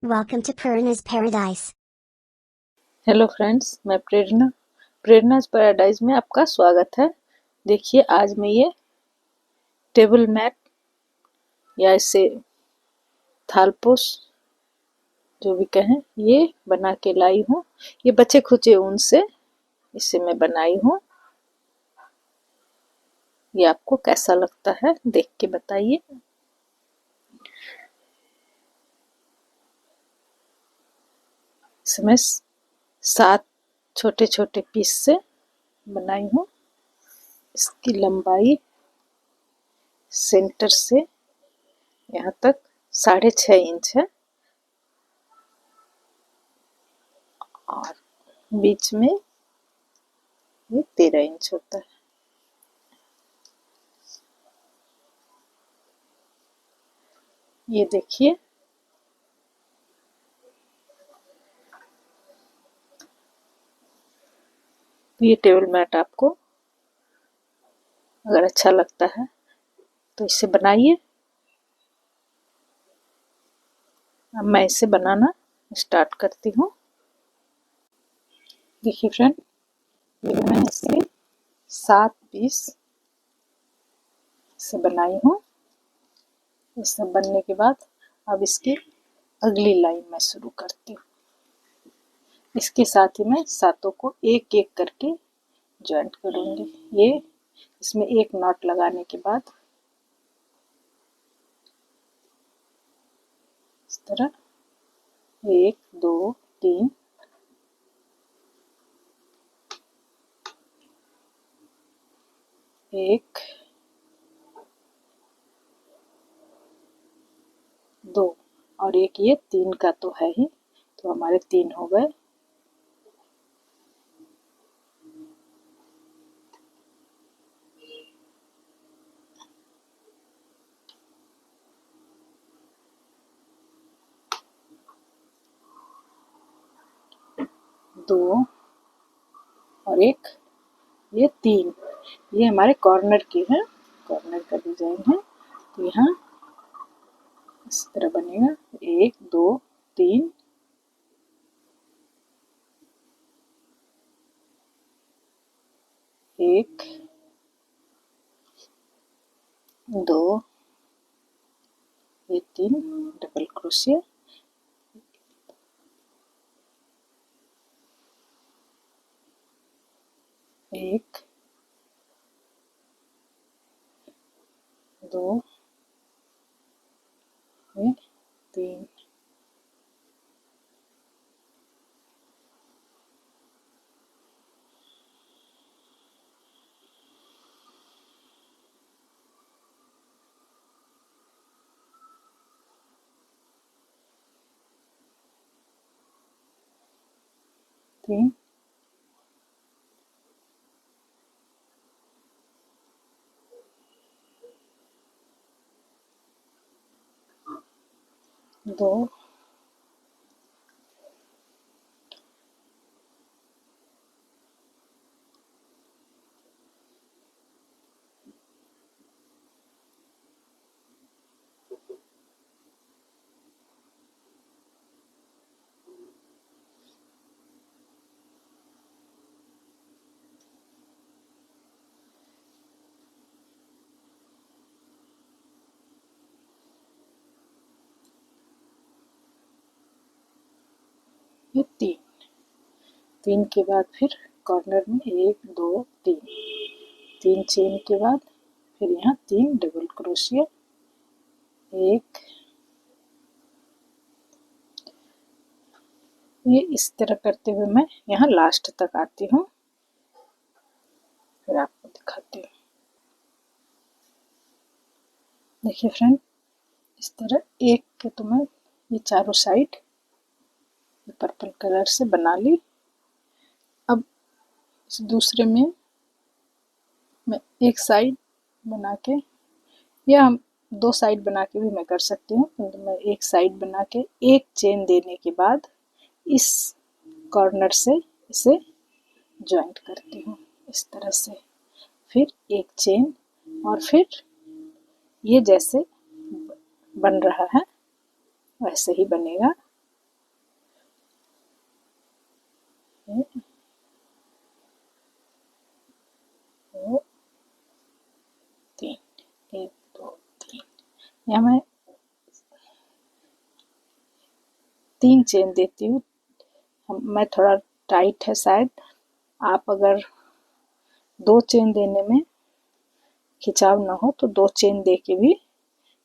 Welcome to Purna's Paradise. Hello friends, मैं प्रेरणाज paradise में आपका स्वागत है। देखिए, आज मैं ये टेबल मैट या इसे थालपोस जो भी कहें, ये बना के लाई हूँ। ये बचे खुचे ऊन से इसे मैं बनाई हूँ। ये आपको कैसा लगता है देख के बताइए। इसमें 7 छोटे छोटे पीस से बनाई हूँ। इसकी लंबाई सेंटर से यहाँ तक 6.5 इंच है और बीच में ये 13 इंच होता है। ये देखिए, ये टेबल मैट आपको अगर अच्छा लगता है तो इसे बनाइए। अब मैं इसे बनाना स्टार्ट करती हूँ। देखिए फ्रेंड, ये मैं इसे 7 पीस से बनाई हूँ। ये सब बनने के बाद अब इसकी अगली लाइन मैं शुरू करती हूँ। इसके साथ ही मैं सातों को एक एक करके जॉइंट करूँगी। ये इसमें एक नॉट लगाने के बाद इस तरह 1 2 3 1 2 और एक ये 3 का तो है ही, तो हमारे 3 हो गए। दो और एक, ये 3, ये हमारे कॉर्नर के हैं, कॉर्नर का डिजाइन है। तो यहाँ इस तरह बनेगा 1 2 3 1 2 ये 3 डबल क्रोशिया, 1 2 ये 3 3 2 ये 3 के बाद फिर कॉर्नर में 1 2 3 चेन के बाद फिर यहाँ 3 डबल क्रोशिया, 1 ये इस तरह करते हुए मैं यहाँ लास्ट तक आती हूँ, फिर आपको दिखाती हूँ। देखिए फ्रेंड, इस तरह एक के तो मैं ये चारों साइड पर्पल कलर से बना ली। अब इस दूसरे में मैं एक साइड बना के, या हम 2 साइड बना के भी मैं कर सकती हूँ, तो मैं एक साइड बना के एक चेन देने के बाद इस कॉर्नर से इसे जॉइंट करती हूँ इस तरह से। फिर एक चेन और फिर ये जैसे बन रहा है वैसे ही बनेगा। यहाँ मैं 3 चेन देती हूँ। मैं थोड़ा टाइट है शायद, आप अगर 2 चेन देने में खिंचाव ना हो तो 2 चेन दे के भी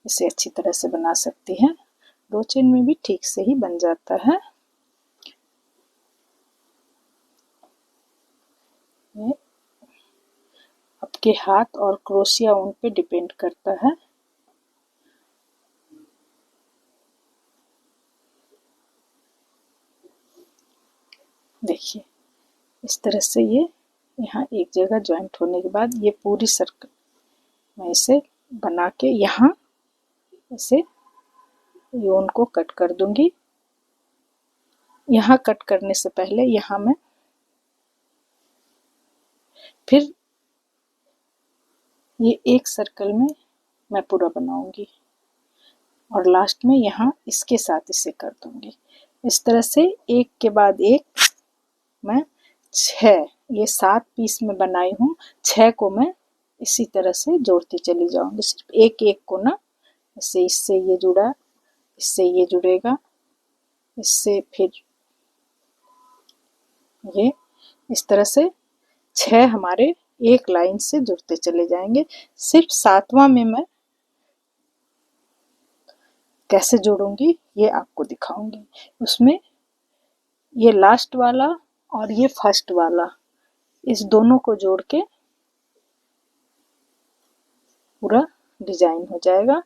इसे अच्छी तरह से बना सकती हैं। 2 चेन में भी ठीक से ही बन जाता है। ये आपके हाथ और क्रोशिया उन पे डिपेंड करता है। देखिए इस तरह से ये यहाँ एक जगह जॉइंट होने के बाद ये पूरी सर्कल मैं इसे बना के यहाँ इसे योन को कट कर दूंगी। यहाँ कट करने से पहले यहाँ मैं फिर ये एक सर्कल में मैं पूरा बनाऊंगी और लास्ट में यहाँ इसके साथ इसे कर दूंगी। इस तरह से एक के बाद एक मैं 6 ये 7 पीस में बनाई हूँ। 6 को मैं इसी तरह से जोड़ती चली जाऊंगी। सिर्फ एक एक को ना, इससे ये जुड़ा, इससे ये जुड़ेगा, इससे फिर ये, इस तरह से 6 हमारे एक लाइन से जुड़ते चले जाएंगे। सिर्फ 7वां में मैं कैसे जोड़ूंगी ये आपको दिखाऊंगी। उसमें ये लास्ट वाला और ये फर्स्ट वाला, इस दोनों को जोड़ के पूरा डिजाइन हो जाएगा।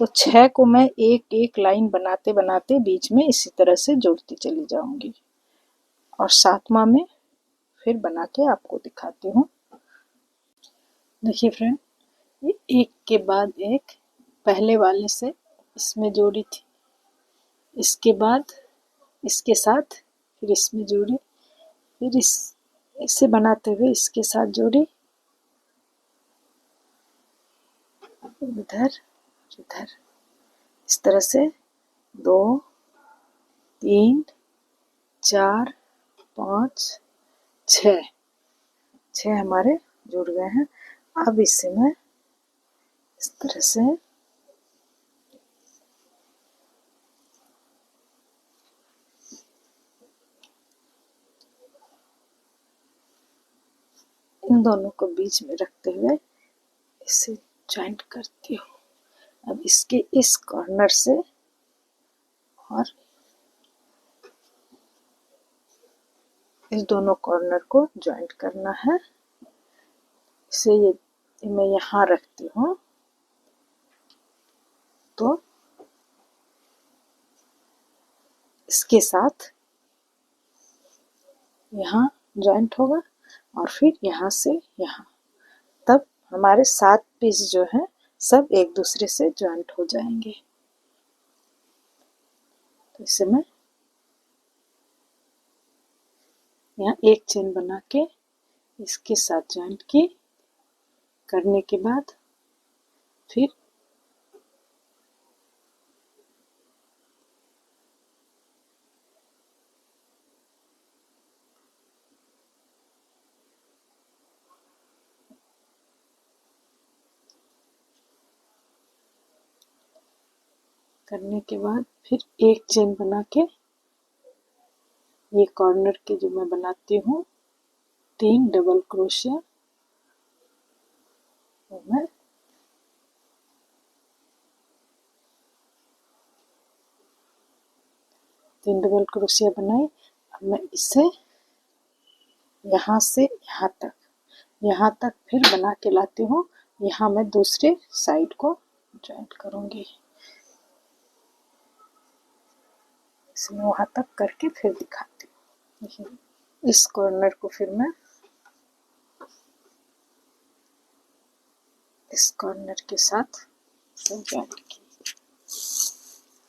तो 6 को मैं एक एक लाइन बनाते बनाते बीच में इसी तरह से जोड़ती चली जाऊंगी और 7वां में फिर बना के आपको दिखाती हूँ। देखिए फ्रेंड, ये एक के बाद एक पहले वाले से इसमें जोड़ी थी, इसके बाद इसके साथ फिर इसमें जोड़ी, फिर इसे बनाते हुए इसके साथ जोड़ी, इधर इधर, इस तरह से 2 3 4 5 6 हमारे जुड़ गए हैं। अब इसे मैं इस तरह से इन दोनों को बीच में रखते हुए इसे जॉइंट करती हूँ। अब इसके इस कॉर्नर से और इस दोनों कॉर्नर को जॉइंट करना है। इसे ये मैं यहाँ रखती हूँ तो इसके साथ यहाँ जॉइंट होगा और फिर यहाँ से यहाँ, तब हमारे 7 पीस जो हैं सब एक दूसरे से जॉइंट हो जाएंगे। तो इसे मैं यहाँ एक चेन बना के इसके साथ जॉइंट की, करने के बाद फिर फिर एक चेन बना के ये कॉर्नर के जो मैं बनाती हूँ 3 डबल क्रोशिया, वो मैं 3 डबल क्रोशिया बनाई। अब मैं इसे यहाँ से यहाँ तक फिर बना के लाती हूँ। यहाँ मैं दूसरे साइड को जॉइंट करूँगी। इसमें वहाँ तक करके फिर दिखाती हूँ। देखिए इस कॉर्नर को फिर मैं इस कॉर्नर के साथ जॉइंट की,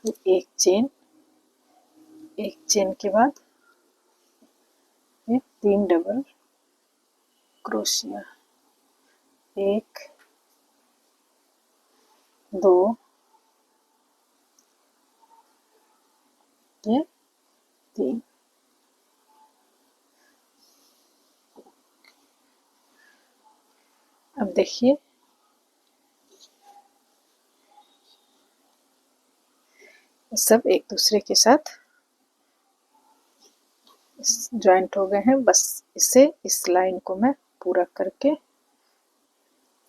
फिर एक चेन के बाद फिर 3 डबल क्रोशिया, 1 2 ये 3। अब देखिए सब एक दूसरे के साथ ज्वाइंट हो गए हैं। बस इसे इस लाइन को मैं पूरा करके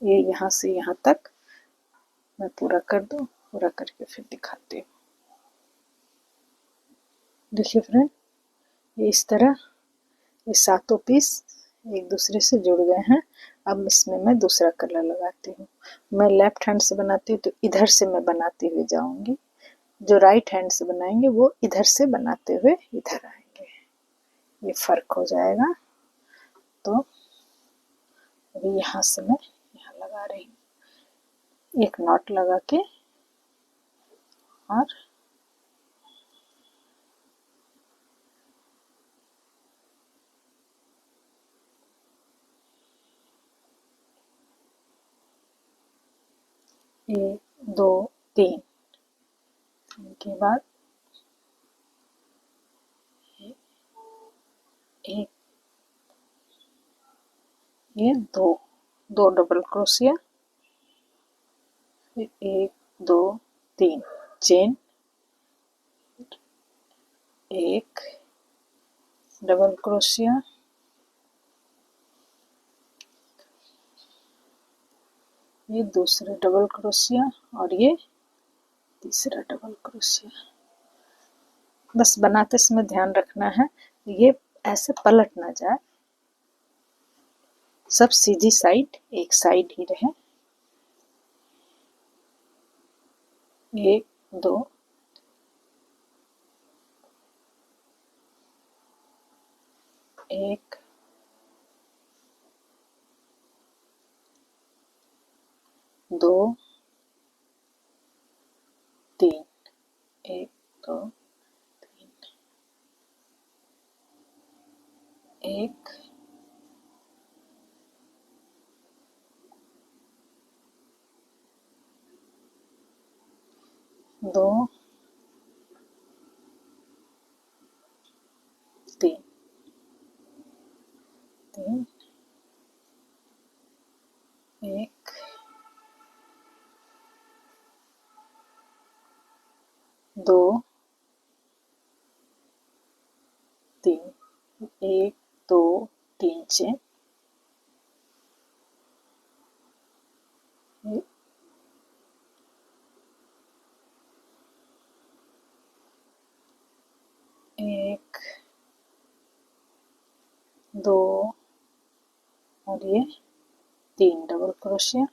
ये यहाँ से यहाँ तक मैं पूरा कर दूँ, पूरा करके फिर दिखाती हूँ। देखिए फ्रेंड, ये इस तरह ये सातों पीस एक दूसरे से जुड़ गए हैं। अब इसमें मैं दूसरा कलर लगाती हूँ। मैं लेफ्ट हैंड से बनाती हूँ तो इधर से मैं बनाती हुई जाऊंगी, जो राइट हैंड से बनाएंगे वो इधर से बनाते हुए इधर आएंगे, ये फर्क हो जाएगा। तो अभी यहाँ से मैं यहाँ लगा रही हूँ, एक नॉट लगा के और एक दो तीन के बाद एक, ये दो दो डबल क्रोशिया, फिर एक दो तीन चेन, एक डबल क्रोशिया, ये दूसरा डबल क्रोशिया और ये तीसरा डबल क्रोशिया। बस बनाते समय ध्यान रखना है ये ऐसे पलट ना जाए, सब सीधी साइड एक साइड ही रहे। एक दो एक दो तीन, एक दो तीन, एक दो तीन, तीन एक दो तीन, एक दो तीन चेन, एक दो और ये तीन डबल क्रोशिया,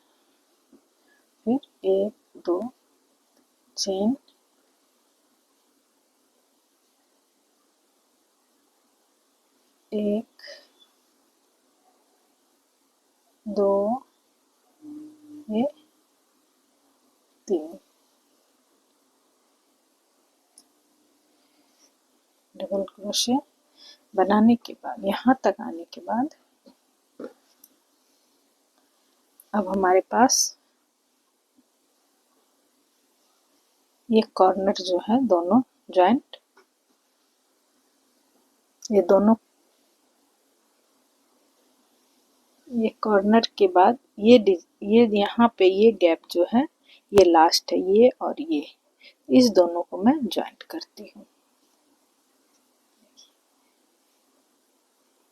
फिर एक दो चेन, एक दो ये तीन डबल क्रोशिया। बनाने के बाद यहाँ तक आने के बाद अब हमारे पास ये कॉर्नर जो है दोनों जॉइंट, ये दोनों ये कॉर्नर के बाद ये यहाँ पे ये गैप जो है ये लास्ट है, ये और ये इस दोनों को मैं जॉइंट करती हूँ।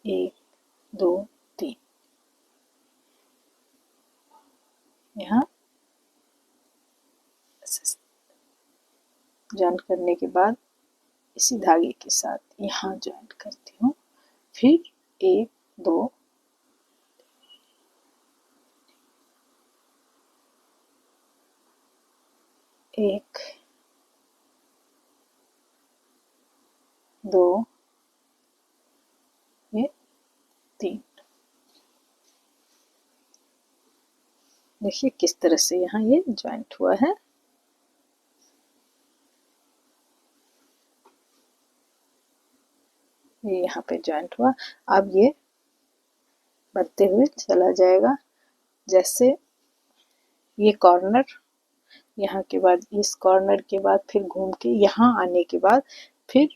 एक दो तीन, यहाँ जॉइंट करने के बाद इसी धागे के साथ यहाँ जॉइंट करती हूँ, फिर एक दो एक दो ये तीन। देखिए किस तरह से यहाँ ये जॉइंट हुआ है। ये यहाँ पे जॉइंट हुआ, अब ये बढ़ते हुए चला जाएगा। जैसे ये कॉर्नर, यहाँ के बाद इस कॉर्नर के बाद फिर घूम के यहाँ आने के बाद फिर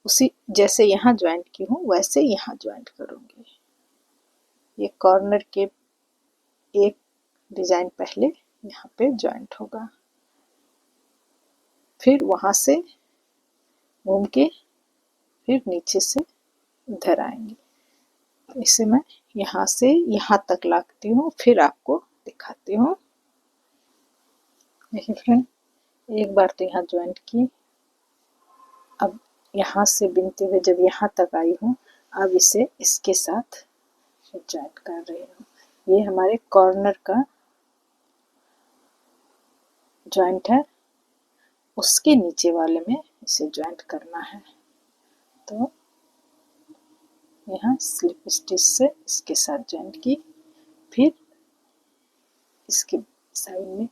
उसी जैसे यहाँ ज्वाइंट की हूँ वैसे यहाँ ज्वाइंट करूँगी। ये कॉर्नर के एक डिजाइन पहले यहाँ पे ज्वाइंट होगा, फिर वहाँ से घूम के फिर नीचे से इधर आएंगे। तो इसे मैं यहाँ से यहाँ तक लाती हूँ, फिर आपको दिखाती हूँ। देखिए फ्रेंड, एक बार तो यहाँ ज्वाइंट की, अब यहाँ से बिनते हुए जब यहाँ तक आई हूँ, अब इसे इसके साथ ज्वाइंट कर रही हूँ। ये हमारे कॉर्नर का ज्वाइंट है, उसके नीचे वाले में इसे ज्वाइंट करना है। तो यहाँ स्लिप स्टिच से इसके साथ ज्वाइंट की, फिर इसके साइड में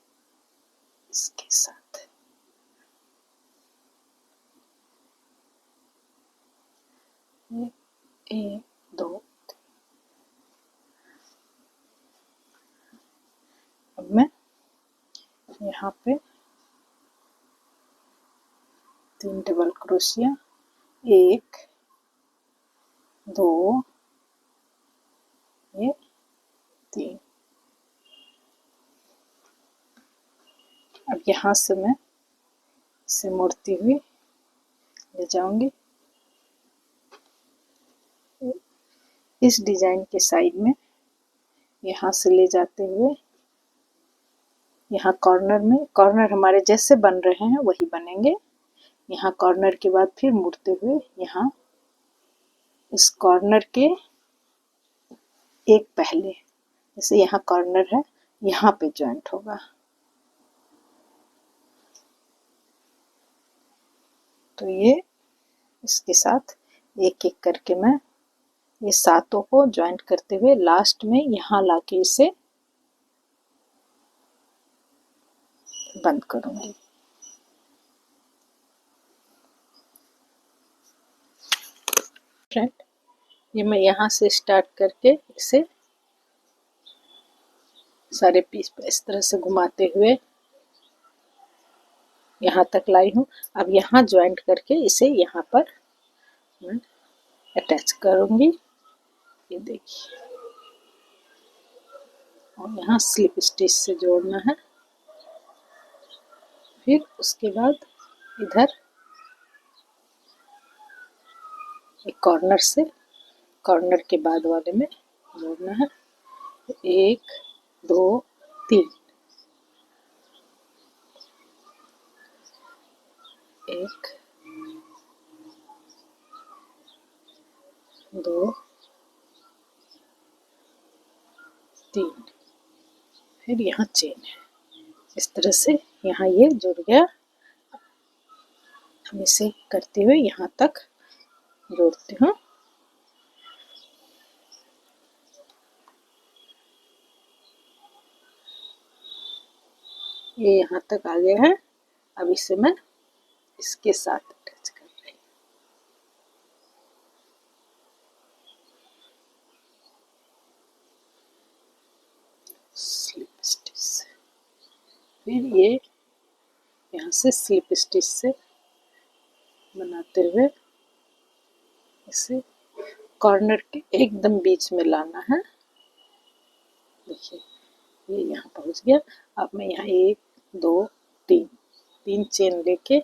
इसके साथ एक दो। अब मैं यहाँ पे 3 डबल क्रोशिया, 1 2 ये 3। अब यहाँ से मैं इसे मोड़ती हुई ले जाऊंगी इस डिजाइन के साइड में, यहाँ से ले जाते हुए यहाँ कॉर्नर में, कॉर्नर हमारे जैसे बन रहे हैं वही बनेंगे। यहाँ कॉर्नर के बाद फिर मुड़ते हुए यहाँ इस कॉर्नर के एक पहले, जैसे यहाँ कॉर्नर है यहाँ पे जॉइंट होगा। तो ये इसके साथ एक एक करके मैं ये सातों को जॉइंट करते हुए लास्ट में यहाँ लाके इसे बंद करूंगी। फ्रेंड, ये मैं यहाँ से स्टार्ट करके इसे सारे पीस पे इस तरह से घुमाते हुए यहाँ तक लाई हूँ। अब यहाँ ज्वाइंट करके इसे यहाँ पर मैं अटैच करूंगी, ये देखिए, और यहाँ स्लिप स्टिच से जोड़ना है। फिर उसके बाद इधर एक कॉर्नर से कॉर्नर के बाद वाले में जोड़ना है। 1 2 3, 1 2 3, फिर यहाँ चेन है। इस तरह से यहाँ ये जुड़ गया। हम इसे करते हुए यहाँ तक जोड़ती हूँ। ये यहाँ तक आ गया है। अब इसे मैं इसके साथ अटैच कर रही हूँ। स्लिप स्टिच से फिर ये यहाँ से स्लिप स्टिच से बनाते हुए इसे कॉर्नर के एकदम बीच में लाना है। देखिए, ये यहाँ पहुँच गया। अब मैं यहाँ 1 2 3 चेन लेके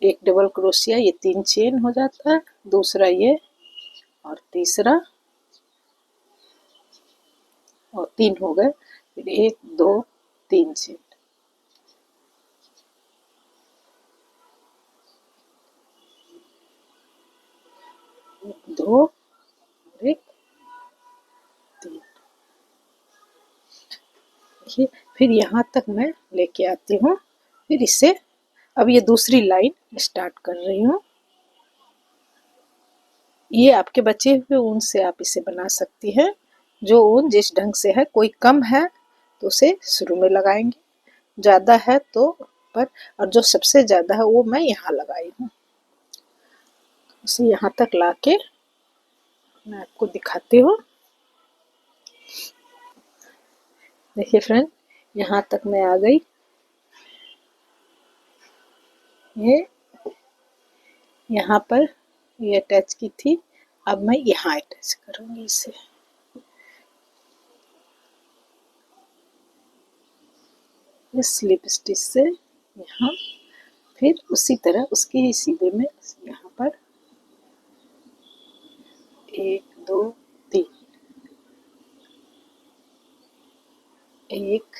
एक डबल क्रोशिया, ये 3 चेन हो जाता है, दूसरा ये और तीसरा और 3 हो गए। फिर 1 2 3 चेन, 1 2 1 3। देखिए, फिर यहाँ तक मैं लेके आती हूँ। फिर इसे अब ये दूसरी लाइन स्टार्ट कर रही हूँ। ये आपके बचे हुए ऊन से आप इसे बना सकती हैं, जो ऊन जिस ढंग से है। कोई कम है तो उसे शुरू में लगाएंगे, ज़्यादा है तो ऊपर, और जो सबसे ज़्यादा है वो मैं यहाँ लगाई हूँ। इसे यहाँ तक लाके मैं आपको दिखाती हूँ। देखिए फ्रेंड, यहाँ तक मैं आ गई। ये यहाँ पर ये अटैच की थी, अब मैं यहाँ अटैच करूँगी इसे। इस स्लिप स्टिच से यहाँ, फिर उसी तरह उसके ही सीधे में यहाँ पर 1 2 3, 1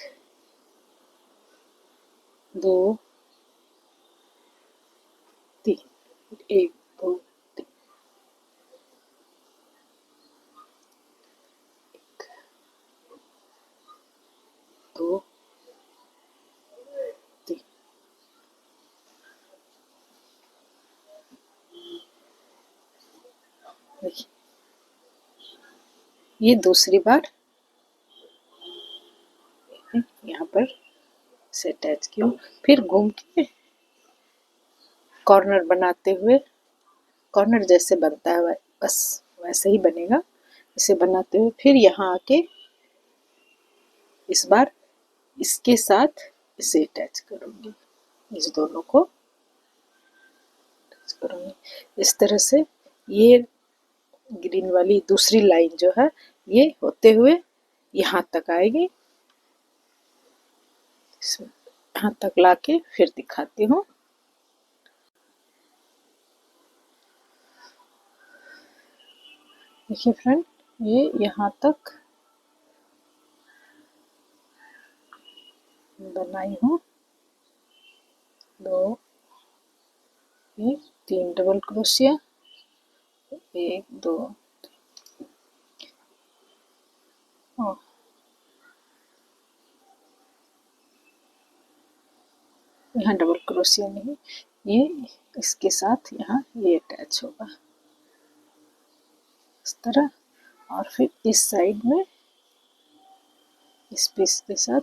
2 3, 1 2 3, 2 3। देखिए, ये दूसरी बार यहाँ पर से अटैच की हूँ, फिर घूम के कॉर्नर बनाते हुए, कॉर्नर जैसे बनता है बस वैसे ही बनेगा, इसे बनाते हुए फिर यहाँ आके इस बार इसके साथ इसे अटैच करूँगी, इस दोनों को अटैच करूँगी इस तरह से। ये ग्रीन वाली दूसरी लाइन जो है ये होते हुए यहाँ तक आएगी, यहाँ तक लाके फिर दिखाती हूँ। देखिए फ्रेंड, ये यहाँ तक बनाई हूँ, 2 1 3 डबल क्रोशिया, 1 2 यहाँ डबल क्रोशिया नहीं, ये इसके साथ यहाँ ये अटैच होगा इस तरह। और फिर इस साइड में इस पीस के साथ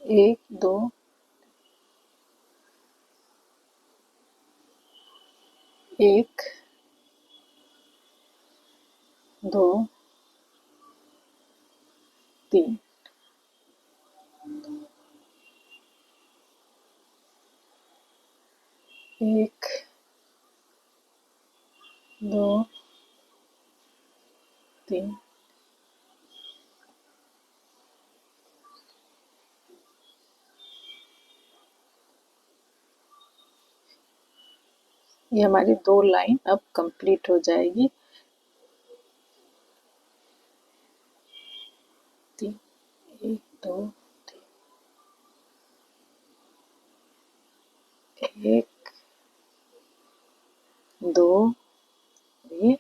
1 2 1 2 3, 1 2 3, ये हमारी 2 लाइन अब कंप्लीट हो जाएगी। 3 1 2 3, 1 2 3,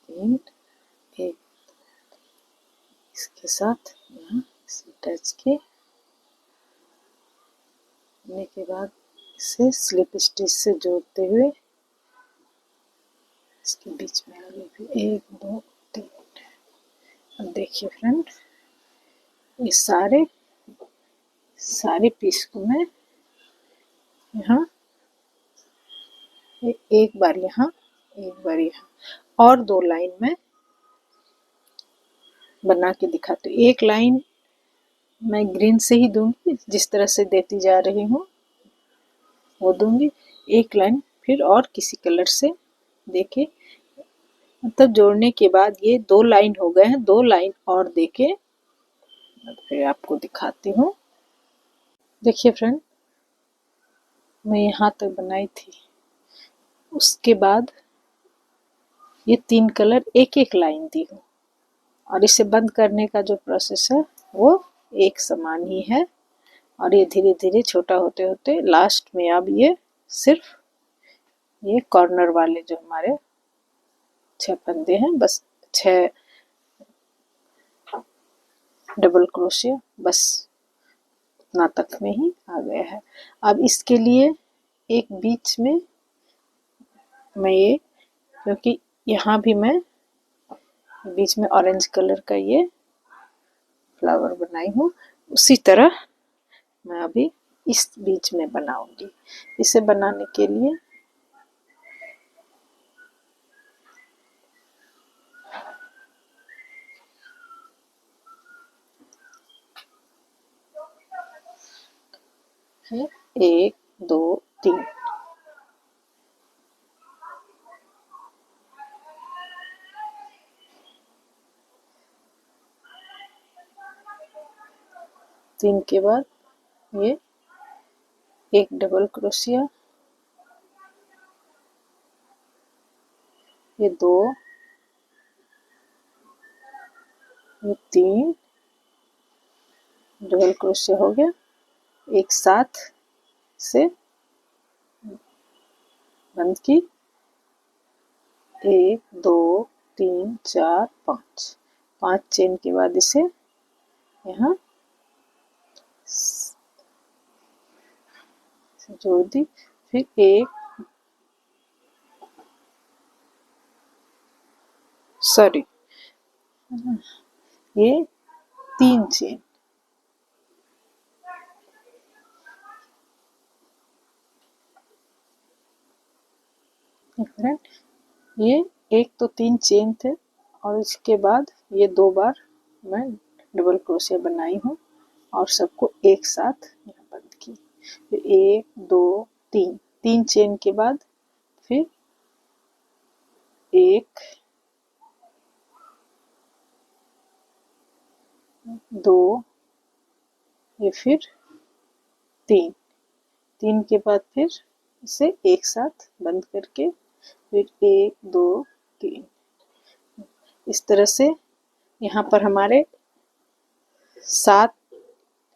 1 इसके साथ यहाँ इसे अटैच किए, करने के बाद इसे स्लिप स्टिच से जोड़ते हुए इसके बीच में आगे भी 1 2 3। अब देखिए फ्रेंड, ये सारे पीस को मैं यहाँ एक बार यहाँ, एक बार यहाँ, और 2 लाइन में बना के दिखाती हूँ। एक लाइन मैं ग्रीन से ही दूंगी, जिस तरह से देती जा रही हूँ वो दूंगी, एक लाइन फिर और किसी कलर से देके, मतलब जोड़ने के बाद ये 2 लाइन हो गए हैं, 2 लाइन और देके फिर आपको दिखाती हूँ। देखिए फ्रेंड, मैं यहाँ तक बनाई थी, उसके बाद ये 3 कलर एक एक लाइन दी हूँ, और इसे बंद करने का जो प्रोसेस है वो एक समान ही है। और ये धीरे धीरे छोटा होते होते लास्ट में अब ये सिर्फ ये कॉर्नर वाले जो हमारे 6 फंदे हैं, बस 6 डबल क्रोशिया बस उतना तक में ही आ गया है। अब इसके लिए एक बीच में मैं ये, क्योंकि यहाँ भी मैं बीच में ऑरेंज कलर का ये फ्लावर बनाई हूँ, उसी तरह मैं अभी इस बीच में बनाऊंगी। इसे बनाने के लिए है 1 2 3, 3 के बाद ये एक डबल क्रोशिया, ये 2, ये 3 डबल क्रोशिया हो गया। एक साथ से बंद की, 1 2 3 4 5, 5 चेन के बाद इसे यहाँ जोड़ दी। फिर ये 3 चेन, फ्रेंड ये एक तो 3 चेन थे और इसके बाद ये 2 बार मैं डबल क्रोशिया बनाई हूँ और सबको एक साथ यहाँ बंद की। फिर 1 2 3, 3 चेन के बाद फिर 1 2, ये फिर 3, 3 के बाद फिर इसे एक साथ बंद करके फिर 1 2 3, इस तरह से यहाँ पर हमारे 7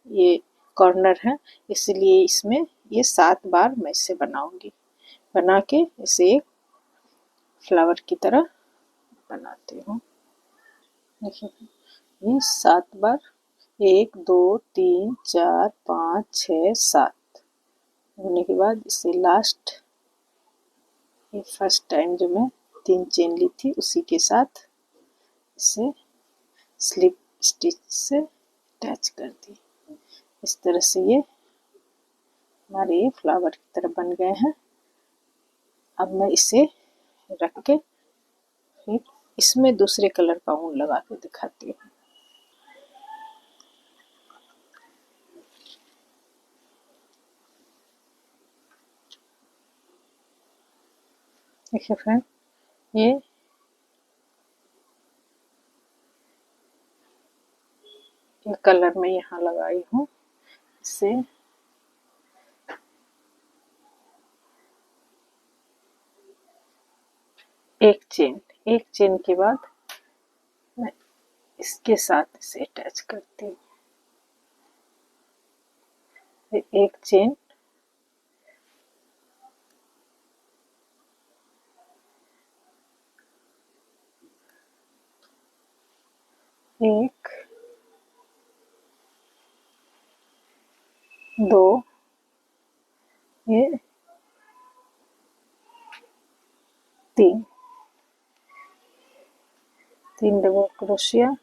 ये कॉर्नर है, इसलिए इसमें ये 7 बार मैं इसे बनाऊंगी। बना के इसे एक फ्लावर की तरह बनाती हूँ। देखिए ये 7 बार, 1 2 3 4 5 6 7 होने के बाद इसे लास्ट, ये फर्स्ट टाइम जो मैं 3 चेन ली थी उसी के साथ इसे स्लिप स्टिच से अटैच कर दी। इस तरह से ये हमारे ये फ्लावर की तरह बन गए हैं। अब मैं इसे रख के फिर इसमें दूसरे कलर का ऊन लगा के दिखाती हूँ। देखिए फ्रेंड ये कलर मैं यहाँ लगाई हूँ, इससे एक चेन के बाद मैं इसके साथ इसे अटैच करती हूँ। एक चेन, एक 2, ये 3 डबल क्रोशिया,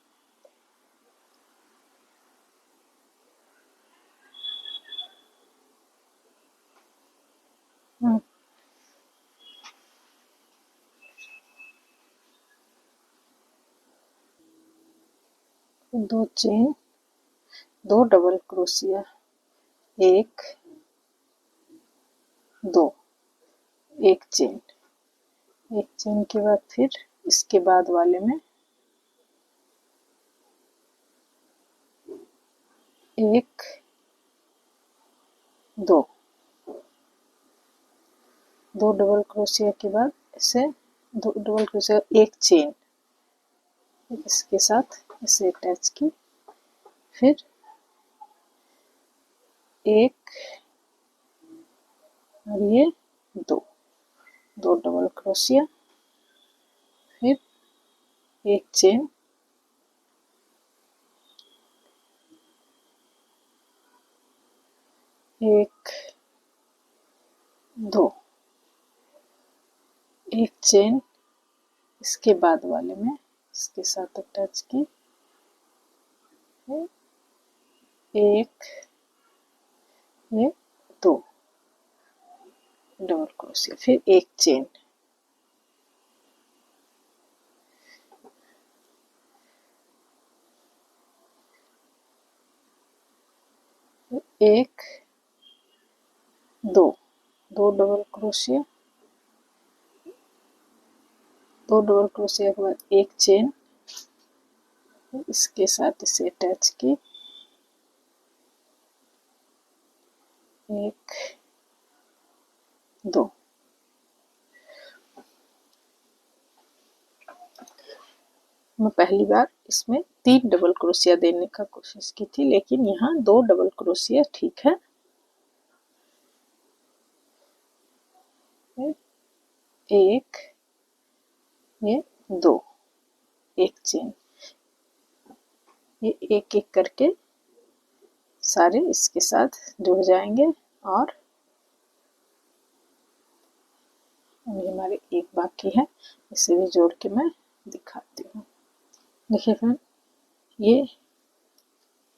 दो चेन, 2 डबल क्रोशिया, 1 2, एक चेन के बाद फिर इसके बाद वाले में 1 2, 2 डबल क्रोशिया के बाद इसे 2 डबल क्रोशिया, एक चेन इसके साथ इसे अटैच की। फिर 1 और ये 2 डबल क्रोशिया, फिर एक चेन, एक 2, एक चेन इसके बाद वाले में इसके साथ अटैच की। एक, ये 2 डबल क्रोशिया, फिर एक चेन, एक 2 डबल क्रोशिया, 2 डबल क्रोशिया के बाद एक चेन इसके साथ इसे अटैच की। एक, दो। मैं पहली बार इसमें 3 डबल क्रोशिया देने का कोशिश की थी, लेकिन यहाँ 2 डबल क्रोशिया ठीक है। एक, ये 2, एक चेन, ये एक एक करके सारे इसके साथ जुड़ जाएंगे। और अभी हमारे एक बाकी है, इसे भी जोड़ के मैं दिखाती हूँ। देखिए फ्रेंड, ये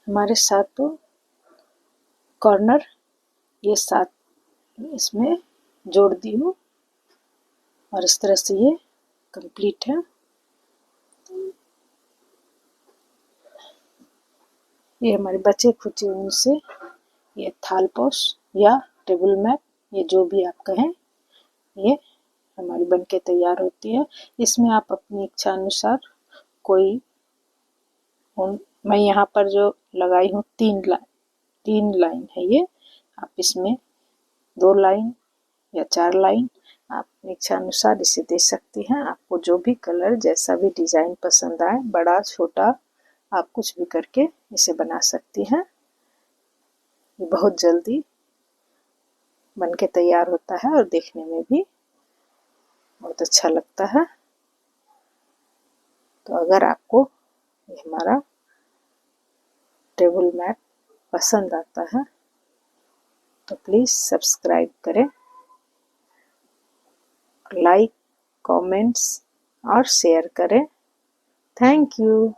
हमारे 7 कॉर्नर ये 7 इसमें जोड़ दी हूँ और इस तरह से ये कंप्लीट है। ये हमारे बचे खुचे उनसे ये थालपोश या टेबल मैट, ये जो भी आप कहें, ये हमारी बनके तैयार होती है। इसमें आप अपनी इच्छा अनुसार कोई मैं यहाँ पर जो लगाई हूँ 3 लाइन है ये, आप इसमें 2 लाइन या 4 लाइन आप अपनी इच्छा अनुसार इसे दे सकती हैं। आपको जो भी कलर जैसा भी डिजाइन पसंद आए, बड़ा छोटा, आप कुछ भी करके इसे बना सकती हैं। ये बहुत जल्दी बनके तैयार होता है और देखने में भी बहुत अच्छा लगता है। तो अगर आपको ये हमारा टेबल मैट पसंद आता है तो प्लीज़ सब्सक्राइब करें, लाइक, कमेंट्स और शेयर करें। Thank you.